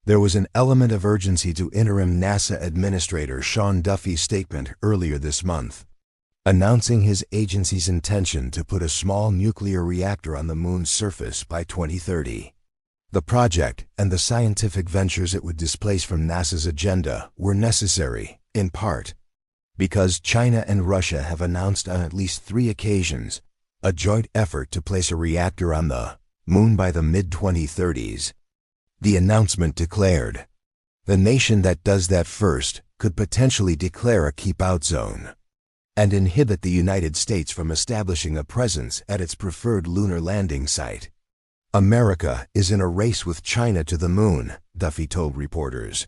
There was an element of urgency to interim NASA Administrator Sean Duffy's statement earlier this month, announcing his agency's intention to put a small nuclear reactor on the Moon's surface by 2030. The project and the scientific ventures it would displace from NASA's agenda were necessary, in part, because China and Russia have announced on at least 3 occasions a joint effort to place a reactor on the Moon by the mid-2030s. The announcement declared, "The nation that does that first could potentially declare a keep-out zone and inhibit the United States from establishing a presence at its preferred lunar landing site." America is in a race with China to the Moon, Duffy told reporters.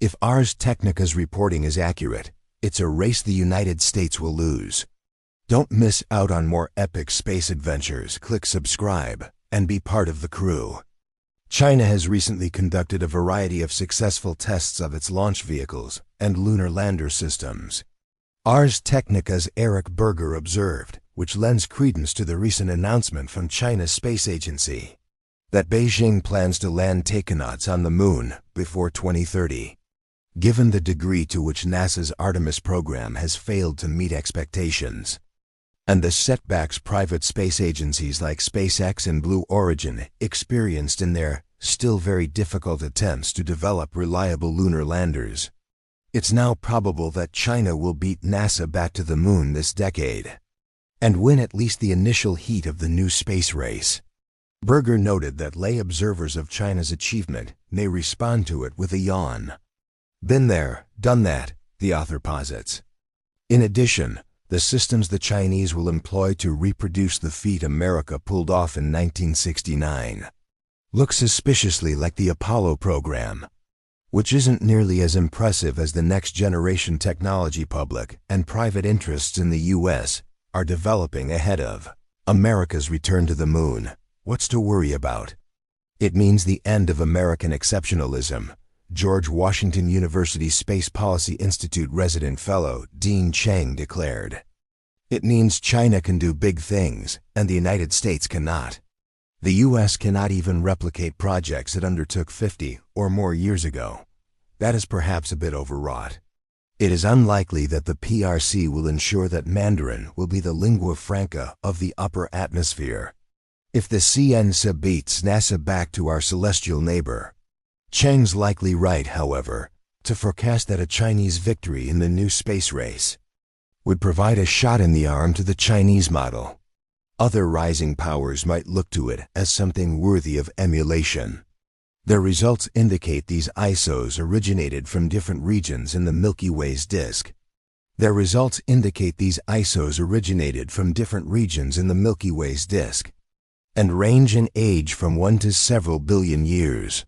If Ars Technica's reporting is accurate, it's a race the United States will lose. Don't miss out on more epic space adventures. Click subscribe and be part of the crew. China has recently conducted a variety of successful tests of its launch vehicles and lunar lander systems. Ars Technica's Eric Berger observed, which lends credence to the recent announcement from China's space agency, that Beijing plans to land takonauts on the Moon before 2030. Given the degree to which NASA's Artemis program has failed to meet expectations, and the setbacks private space agencies like SpaceX and Blue Origin experienced in their still very difficult attempts to develop reliable lunar landers, it's now probable that China will beat NASA back to the Moon this decade and win at least the initial heat of the new space race. Berger noted that lay observers of China's achievement may respond to it with a yawn. Been there, done that, the author posits. In addition, the systems the Chinese will employ to reproduce the feat America pulled off in 1969 look suspiciously like the Apollo program, which isn't nearly as impressive as the next-generation technology public and private interests in the U.S. are developing ahead of America's return to the Moon. What's to worry about? It means the end of American exceptionalism, George Washington University Space Policy Institute resident fellow Dean Cheng declared. It means China can do big things, and the United States cannot. The U.S. cannot even replicate projects it undertook 50 or more years ago. That is perhaps a bit overwrought. It is unlikely that the PRC will ensure that Mandarin will be the lingua franca of the upper atmosphere. If the CNSA beats NASA back to our celestial neighbor, Cheng's likely right, however, to forecast that a Chinese victory in the new space race would provide a shot in the arm to the Chinese model. Other rising powers might look to it as something worthy of emulation. Their results indicate these ISOs originated from different regions in the Milky Way's disk. And range in age from 1 to several billion years.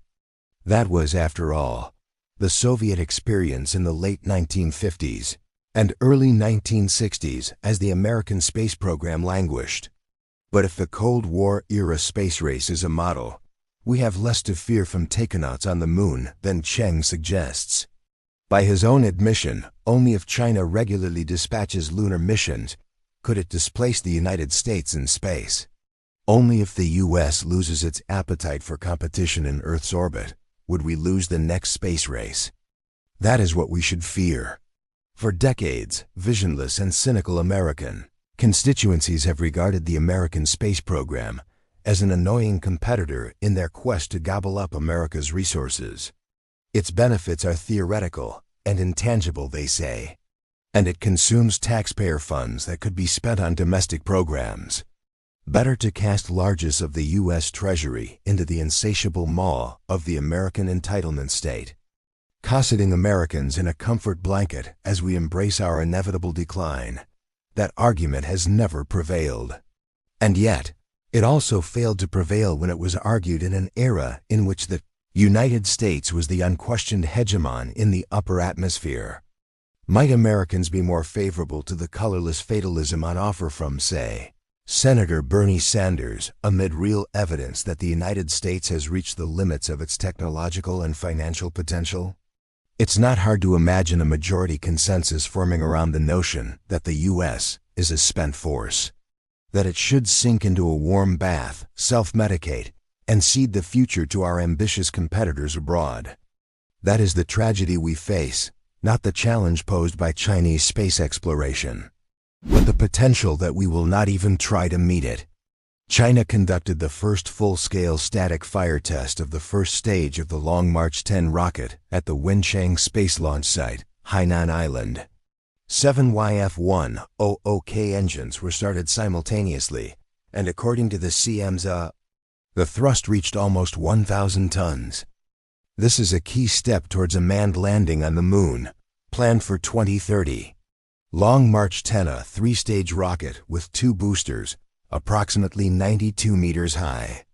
That was, after all, the Soviet experience in the late 1950s and early 1960s as the American space program languished. But if the Cold War-era space race is a model, we have less to fear from takonauts on the Moon than Cheng suggests. By his own admission, only if China regularly dispatches lunar missions could it displace the United States in space. Only if the U.S. loses its appetite for competition in Earth's orbit would we lose the next space race. That is what we should fear. For decades, visionless and cynical American constituencies have regarded the American space program as an annoying competitor in their quest to gobble up America's resources. Its benefits are theoretical and intangible, they say, and it consumes taxpayer funds that could be spent on domestic programs. Better to cast largesse of the U.S. Treasury into the insatiable maw of the American entitlement state, cosseting Americans in a comfort blanket as we embrace our inevitable decline. That argument has never prevailed. And yet, it also failed to prevail when it was argued in an era in which the United States was the unquestioned hegemon in the upper atmosphere. Might Americans be more favorable to the colorless fatalism on offer from, say, Senator Bernie Sanders, amid real evidence that the United States has reached the limits of its technological and financial potential? It's not hard to imagine a majority consensus forming around the notion that the U.S. is a spent force, that it should sink into a warm bath, self-medicate, and cede the future to our ambitious competitors abroad. That is the tragedy we face, not the challenge posed by Chinese space exploration, but the potential that we will not even try to meet it. China conducted the first full-scale static fire test of the first stage of the Long March 10 rocket at the Wenchang Space Launch Site, Hainan Island. 7 YF-100K engines were started simultaneously, and according to the CMSA, the thrust reached almost 1,000 tons. This is a key step towards a manned landing on the Moon, planned for 2030. Long March 10, a three-stage rocket with 2 boosters, approximately 92 meters high.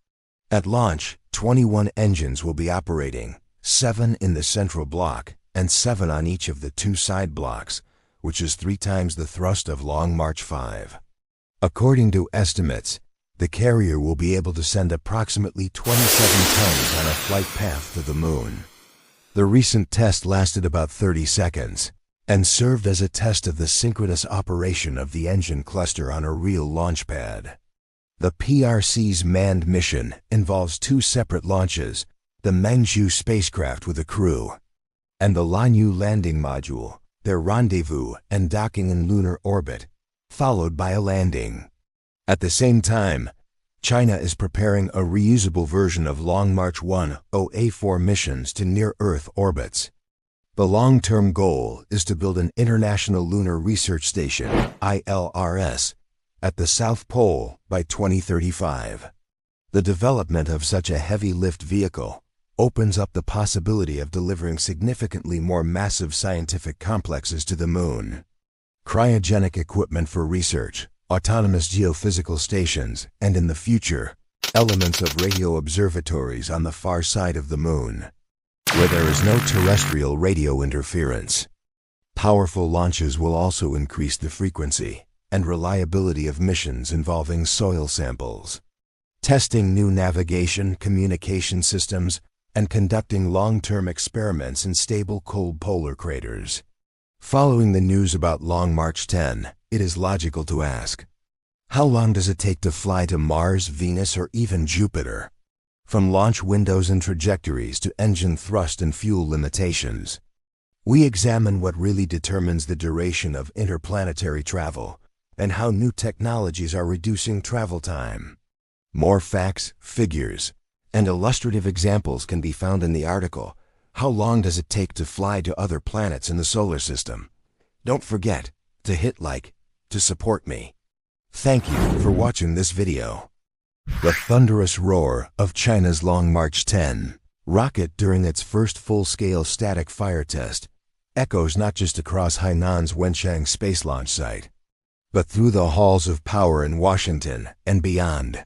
At launch, 21 engines will be operating, 7 in the central block and 7 on each of the 2 side blocks, which is 3 times the thrust of Long March 5. According to estimates, the carrier will be able to send approximately 27 tons on a flight path to the Moon. The recent test lasted about 30 seconds and served as a test of the synchronous operation of the engine cluster on a real launch pad. The PRC's manned mission involves 2 separate launches, the Mengzhu spacecraft with a crew, and the Lanyu landing module, their rendezvous and docking in lunar orbit, followed by a landing. At the same time, China is preparing a reusable version of Long March 10A4 missions to near-Earth orbits. The long-term goal is to build an International Lunar Research Station, ILRS, at the South Pole by 2035. The development of such a heavy-lift vehicle opens up the possibility of delivering significantly more massive scientific complexes to the Moon. Cryogenic equipment for research, autonomous geophysical stations, and in the future, elements of radio observatories on the far side of the Moon, where there is no terrestrial radio interference. Powerful launches will also increase the frequency and reliability of missions involving soil samples, testing new navigation, communication systems, and conducting long-term experiments in stable cold polar craters. Following the news about Long March 10, it is logical to ask, how long does it take to fly to Mars, Venus, or even Jupiter? From launch windows and trajectories to engine thrust and fuel limitations, we examine what really determines the duration of interplanetary travel and how new technologies are reducing travel time. More facts, figures, and illustrative examples can be found in the article, How Long Does It Take to Fly to Other Planets in the Solar System? Don't forget to hit like to support me. Thank you for watching this video. The thunderous roar of China's Long March 10 rocket during its first full-scale static fire test echoes not just across Hainan's Wenchang Space Launch Site, but through the halls of power in Washington and beyond.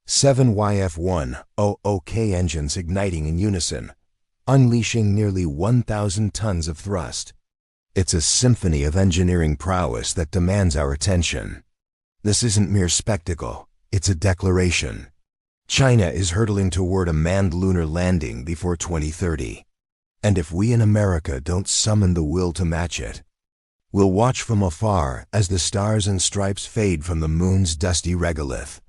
7 YF-100K engines igniting in unison, unleashing nearly 1,000 tons of thrust. It's a symphony of engineering prowess that demands our attention. This isn't mere spectacle, it's a declaration. China is hurtling toward a manned lunar landing before 2030. And if we in America don't summon the will to match it, we'll watch from afar as the stars and stripes fade from the Moon's dusty regolith.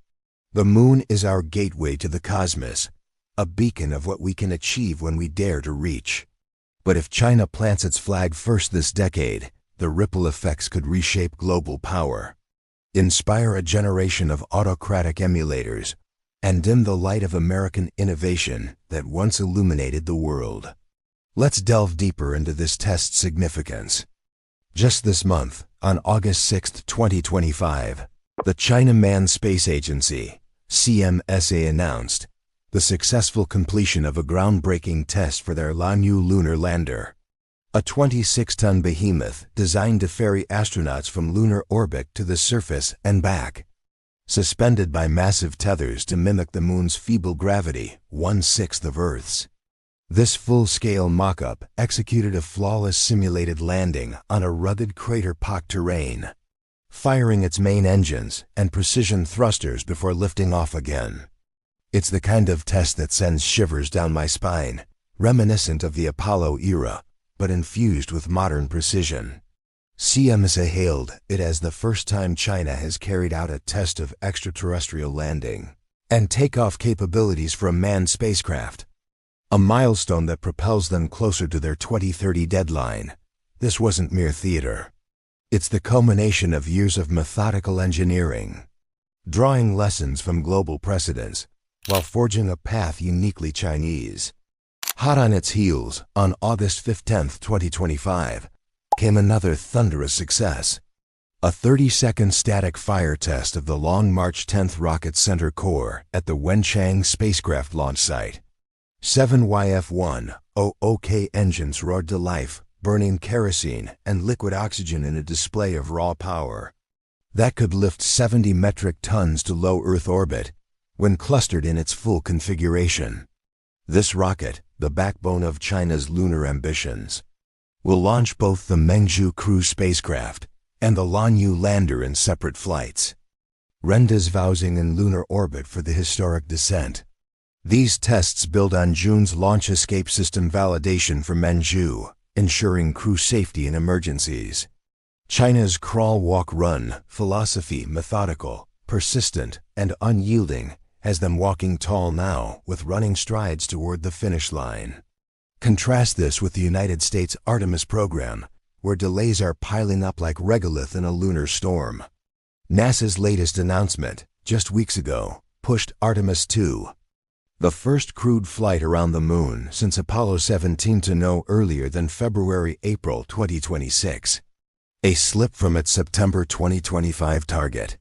The Moon is our gateway to the cosmos, a beacon of what we can achieve when we dare to reach. But if China plants its flag first this decade, the ripple effects could reshape global power, inspire a generation of autocratic emulators, and dim the light of American innovation that once illuminated the world. Let's delve deeper into this test's significance. Just this month, on August 6, 2025, the China Manned Space Agency, CMSA, announced the successful completion of a groundbreaking test for their Lanyu lunar lander, a 26-ton behemoth designed to ferry astronauts from lunar orbit to the surface and back. Suspended by massive tethers to mimic the Moon's feeble gravity, 1/6 of Earth's. This full-scale mock-up executed a flawless simulated landing on a rugged crater-pocked terrain, firing its main engines and precision thrusters before lifting off again. It's the kind of test that sends shivers down my spine, reminiscent of the Apollo era, but infused with modern precision. CMSA hailed it as the first time China has carried out a test of extraterrestrial landing, and takeoff capabilities for a manned spacecraft. A milestone that propels them closer to their 2030 deadline. This wasn't mere theater. It's the culmination of years of methodical engineering, drawing lessons from global precedents while forging a path uniquely Chinese. Hot on its heels, on August 15, 2025, came another thunderous success. A 30-second static fire test of the Long March 10th rocket center core at the Wenchang spacecraft launch site. 7 YF-100K engines roared to life, burning kerosene and liquid oxygen in a display of raw power that could lift 70 metric tons to low Earth orbit when clustered in its full configuration. This rocket, the backbone of China's lunar ambitions, will launch both the Mengzhu crew spacecraft and the Lanyu lander in separate flights, rendezvousing in lunar orbit for the historic descent. These tests build on June's launch escape system validation for Mengzhu, ensuring crew safety in emergencies. China's crawl-walk-run philosophy, methodical, persistent, and unyielding, has them walking tall now with running strides toward the finish line. Contrast this with the United States Artemis program, where delays are piling up like regolith in a lunar storm. NASA's latest announcement, just weeks ago, pushed Artemis II, the first crewed flight around the moon since Apollo 17, to no earlier than February-April 2026. A slip from its September 2025 target.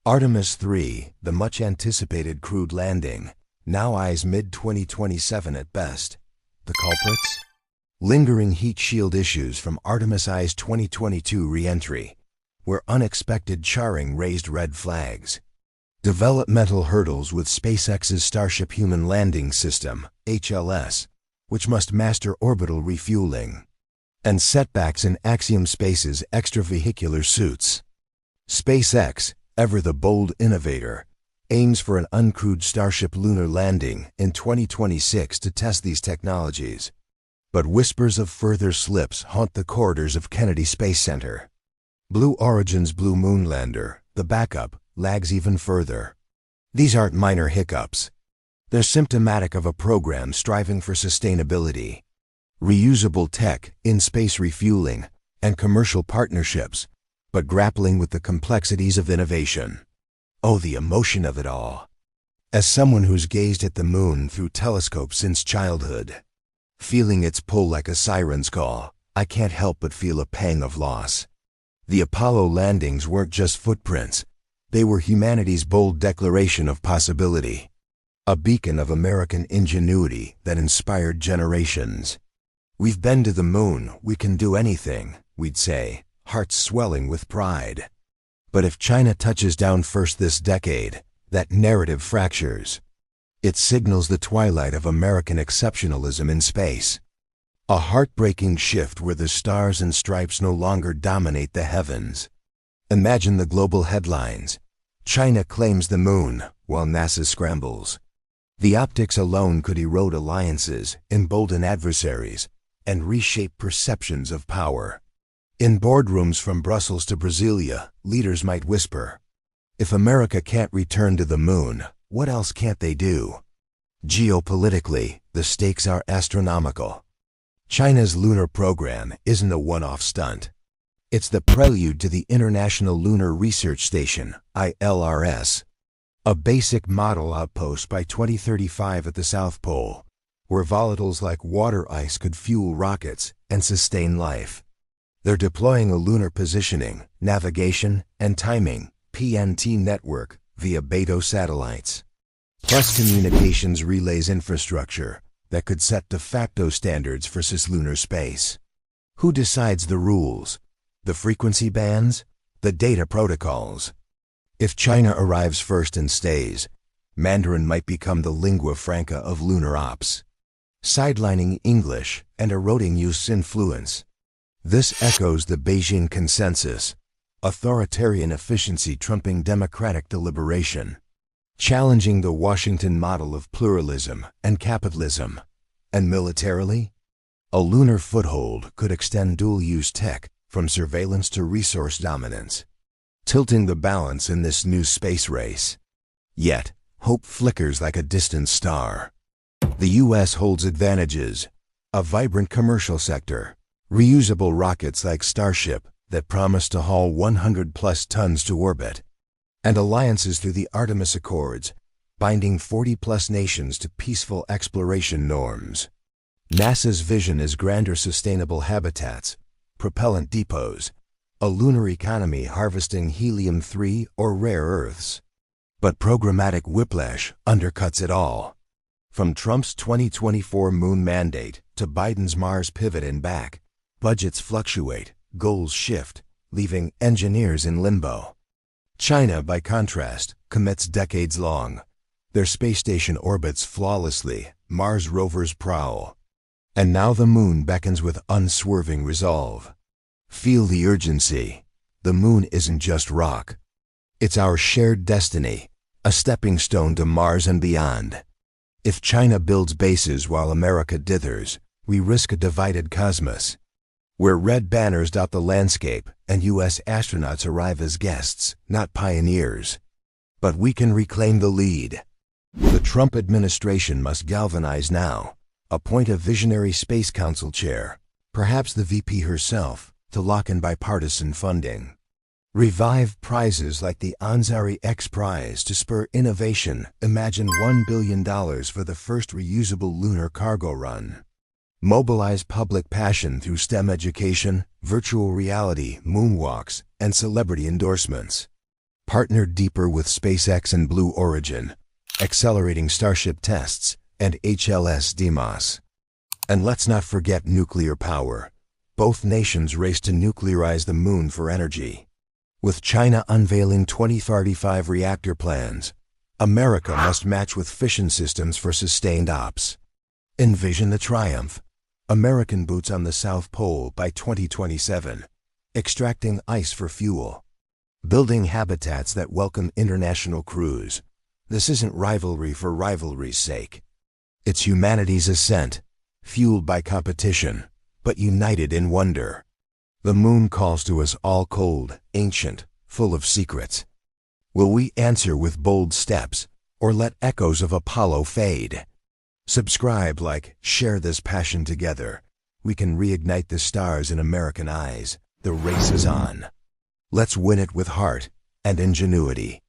Artemis III, the much-anticipated crewed landing, now eyes mid-2027 at best. The culprits? Lingering heat shield issues from Artemis I's 2022 re-entry, where unexpected charring raised red flags. Developmental hurdles with SpaceX's Starship Human Landing System, HLS, which must master orbital refueling. And setbacks in Axiom Space's extravehicular suits. SpaceX, ever the bold innovator, aims for an uncrewed Starship lunar landing in 2026 to test these technologies. But whispers of further slips haunt the corridors of Kennedy Space Center. Blue Origin's Blue Moon lander, the backup, lags even further. These aren't minor hiccups. They're symptomatic of a program striving for sustainability, reusable tech, in-space refueling, and commercial partnerships, but grappling with the complexities of innovation. Oh, the emotion of it all. As someone who's gazed at the moon through telescopes since childhood, feeling its pull like a siren's call, I can't help but feel a pang of loss. The Apollo landings weren't just footprints. They were humanity's bold declaration of possibility. A beacon of American ingenuity that inspired generations. We've been to the moon, we can do anything, we'd say, hearts swelling with pride. But if China touches down first this decade, that narrative fractures. It signals the twilight of American exceptionalism in space. A heartbreaking shift where the stars and stripes no longer dominate the heavens. Imagine the global headlines. China claims the moon, while NASA scrambles. The optics alone could erode alliances, embolden adversaries, and reshape perceptions of power. In boardrooms from Brussels to Brasilia, leaders might whisper, if America can't return to the moon, what else can't they do? Geopolitically, the stakes are astronomical. China's lunar program isn't a one-off stunt. It's the prelude to the International Lunar Research Station, ILRS, a basic model outpost by 2035 at the South Pole, where volatiles like water ice could fuel rockets and sustain life. They're deploying a lunar positioning, navigation, and timing (PNT) network via Beidou satellites, plus communications relays infrastructure that could set de facto standards for cislunar space. Who decides the rules? The frequency bands? The data protocols? If China arrives first and stays, Mandarin might become the lingua franca of lunar ops, sidelining English and eroding youth's influence. This echoes the Beijing consensus, authoritarian efficiency trumping democratic deliberation, challenging the Washington model of pluralism and capitalism. And militarily, a lunar foothold could extend dual-use tech from surveillance to resource dominance, tilting the balance in this new space race. Yet, Hope flickers like a distant star. The U.S. holds advantages: a vibrant commercial sector, reusable rockets like Starship that promise to haul 100-plus tons to orbit, and alliances through the Artemis Accords, binding 40-plus nations to peaceful exploration norms. NASA's vision is grander: sustainable habitats, propellant depots, a lunar economy harvesting helium-3 or rare earths. But programmatic whiplash undercuts it all. From Trump's 2024 moon mandate to Biden's Mars pivot and back, budgets fluctuate, goals shift, leaving engineers in limbo. China, by contrast, commits decades-long. Their space station orbits flawlessly, Mars rovers prowl. And now the moon beckons with unswerving resolve. Feel the urgency. The moon isn't just rock. It's our shared destiny, a stepping stone to Mars and beyond. If China builds bases while America dithers, we risk a divided cosmos, where red banners dot the landscape and U.S. astronauts arrive as guests, not pioneers. But we can reclaim the lead. The Trump administration must galvanize now. Appoint a visionary Space Council chair, perhaps the VP herself, to lock in bipartisan funding. Revive prizes like the Ansari X Prize to spur innovation. Imagine $1 billion for the first reusable lunar cargo run. Mobilize public passion through STEM education, virtual reality, moonwalks, and celebrity endorsements. Partner deeper with SpaceX and Blue Origin, accelerating Starship tests and HLS DEIMOS. And let's not forget nuclear power. Both nations race to nuclearize the moon for energy. With China unveiling 2035 reactor plans, America must match with fission systems for sustained ops. Envision the triumph. American boots on the South Pole by 2027, extracting ice for fuel. Building habitats that welcome international crews. This isn't rivalry for rivalry's sake. It's humanity's ascent, fueled by competition, but united in wonder. The moon calls to us all, cold, ancient, full of secrets. Will we answer with bold steps, or let echoes of Apollo fade? Subscribe, like, share this passion together. We can reignite the stars in American eyes. The race is on. Let's win it with heart and ingenuity.